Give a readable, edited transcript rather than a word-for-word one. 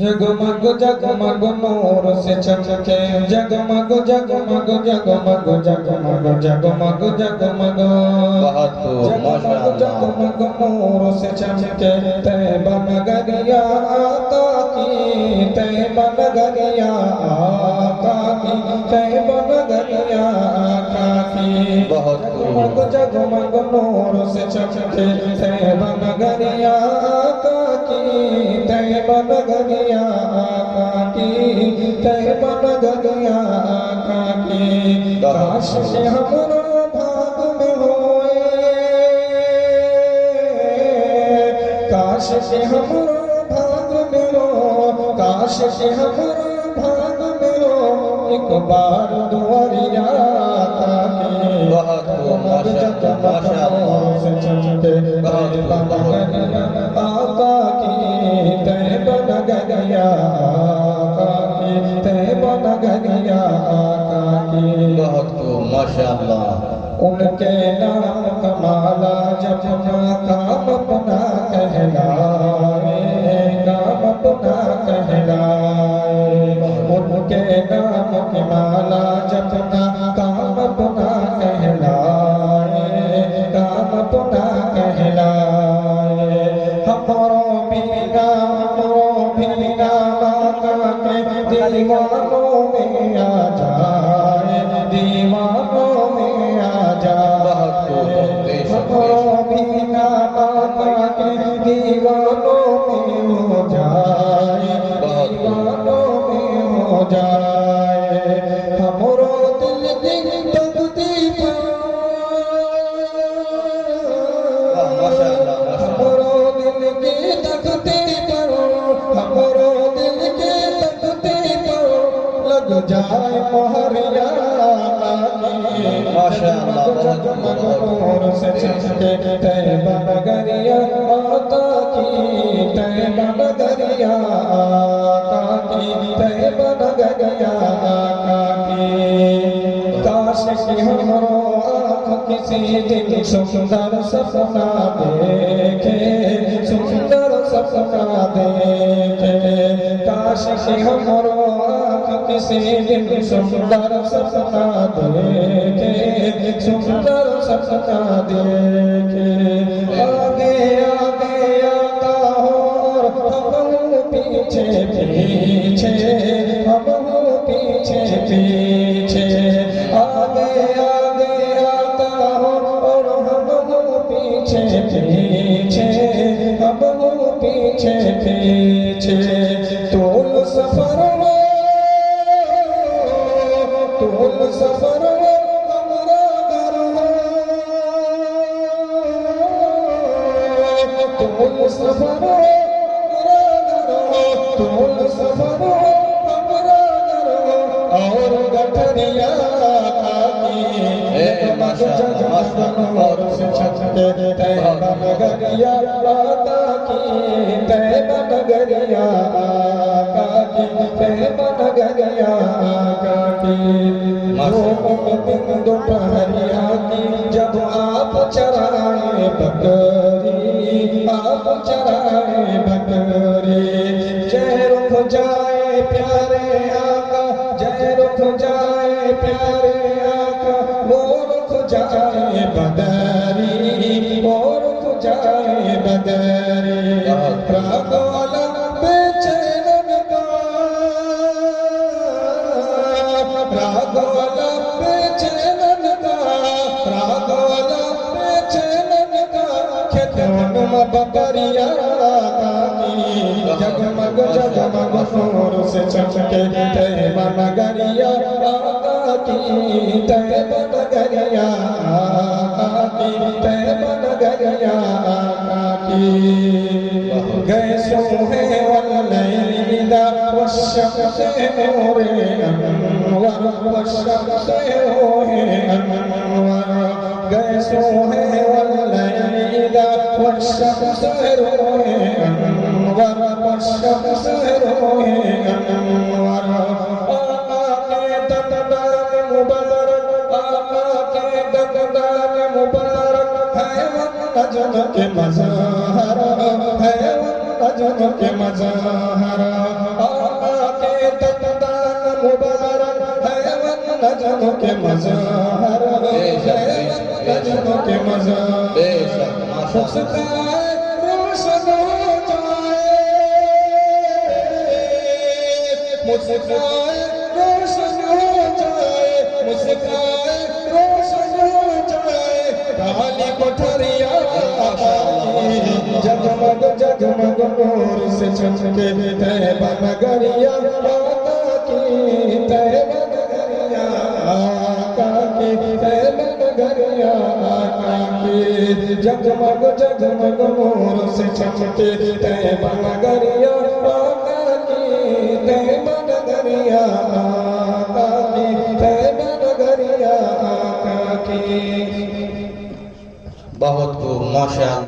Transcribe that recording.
जगमग जगमग नूर से चमके जगमग जगमग जगमग जगमग जगमग जगमग जगमग जगमग नूर से चमके तैबा नगरिया आका की तैबा नगरिया आका की तैबा नगरिया आका की जगमग जगमग नूर से चमके तैबा नगरिया आका की तैबा नगरिया आका की तैबा नगरिया आका की काश के हमरो भाग में होए काश के हमरो भाग में हो काश के हमरो भाग में हो एक बार दुआरिया आका की जगमग जगमग नूर से चमके तैबा नगरिया आका की तैबा नगरिया आका की तैबा नगरिया आका की माशाअल्लाह। उनके नाम का माला जपना काम अपना कहलाए काम अपना कहलाए उनके नाम की माला जपना काम अपना कहलाए काम अपना कहलाए हमरो बिना आका के दीवानों में आ जाए दीवानों में आ जाए हमरो बिना आका के दीवानों में हो जाए दीवानों में हो जाए हमरो दिल की तकती हमरो दिल की तकती पर हमरो दिल की तकती पर लग जाए मोहरिया जगमग नूर से चमके तैबा नगरिया आका की तैबा नगरिया आका की तैबा नगरिया आका की काश कि हमरो आँख किसी दिन सुंदर सपना देखे सुंदर सपना देखे काश कि हमरो आँख किसी दिन सुंदर सपना देखे सुंदर सपना देखे आगे आगे आता हो और हम पीछे पीछे हम पीछे पीछे आगे आगे आता हो और हम पीछे पीछे हम पीछे पीछे तोल सफर हमरा घर हो तोल सफर हमरा घर हो तोल सफर हमरा घर हो और गठरिया और से चमके तैबा नगरिया आका की तैबा नगरिया आका की तैबा नगरिया आका की दिन दोपहरिया की जब आप चराए बकरी आप चराए बकरी जय रुख जाए प्यारे आका जय रुख जाए प्यारे आका वो रुख जाए बदरी वो रुख जाए बदरी राग वाला बेचैन का राग वाला बेचैन का राग वाला बेचैन का खेतवन में बकरिया जगमग जगमग नूर से चमके तैबा नगरिया आका की तैबा नगरिया आका की तैबा नगरिया आका की गए सोहे वल्लैला वश्शम्स नूर अनवर वश्शम्स नूर अनवर गए सोहे वल्लैला वश्शम्स नूर अनवर वश्शम्स नूर अनवर आका के तन मुबारक आका के दंदान मुबारक है नजम के मज़हरा है नजम के मज़हरा आका के दंदान मुबारक है नजम के मज़हरा है नजम के मज़हरा बेशक माशाअल्लाह रोशन हो जाए मुस्काए रोशन हो जाए मुस्काए रोशन हो जाए काली कोठरिया जगमग जगमग नूर से चमके तैयबा नगरिया आका की तैयबा नगरिया आका की तैयबा नगरिया आका की जगमग जगमग नूर से चमके तैयबा नगरिया आका की तैयबा नगरिया आका की तैयबा नगरिया आका की बहुत खूब माशाअल्लाह।